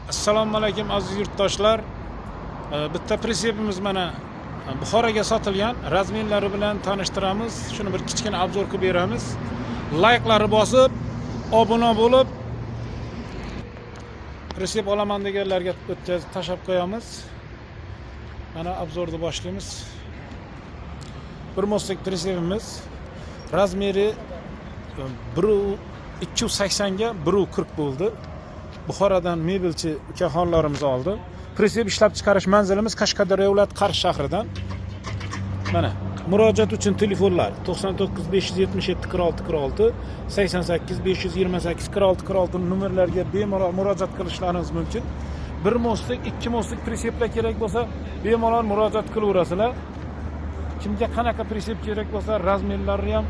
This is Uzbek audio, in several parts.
Assalomu alaykum aziz yurtdoshlar. Bitta pritsepimiz mana Buxoroga sotilgan. Razmerlari bilan tanishtiramiz. Shuni bir kichkina obzor qilib beramiz. Like'lari bosib, obuna bo'lib, pritsep olaman deganlarga o'tkazib tashab qo'yamiz. Mana obzorni boshlaymiz. Bir mostlik pritsepimiz. Razmeri 280 ga 140 bo'ldi. Buxorodan mebelchi ukaxonlarimiz oldi. Pritsep ishlab chiqarish manzilimiz Qashqadaryo viloyati Qarshi shahridan. Mana murojaat uchun telefonlar 99 577 46 46, 88 528 46 46 nomerlarga bemalol murojaat qilishlaringiz mumkin. Bir mostlik, ikki mostlik pritseplar kerak bo'lsa, bemalol murojaat qilaverasizlar. Kimga qanaqa pritsep kerak bo'lsa, razmerlarni ham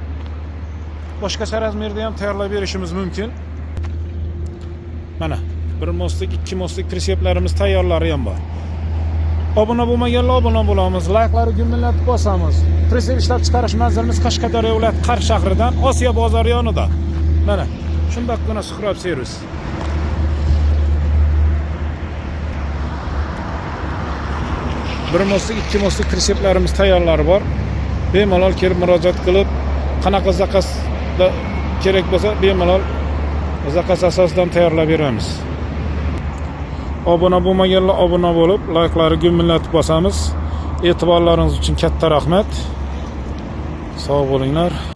boshqacha razmerda ham tayyorlab berishimiz mumkin. Mana bir mostlik, ikki mostlik pritseplarimiz tayyorlari ham bor. Obuna bo'lmaganlar obuna bo'lamiz, like'larni gumillatib bosamiz. Pritsep ishlab chiqarish manzilimiz Qashqadaryo viloyati Qarshi shahridan, Osiyo bozori yonida. Mana shundoqqina Suhrob servis. Bir mostlik, ikki mostlik pritseplarimiz tayyorlari bor. Bemalol kelib murojaat qilib, qanaqa zakazda kerak bo'lsa, bemalol zakaz asosidan tayyorlab beramiz. Obuna bo'lmaganlar obuna bo'lib, like'larni gumillatib bosamiz. E'tiborlaringiz uchun katta rahmat. Sog' bo'linglar.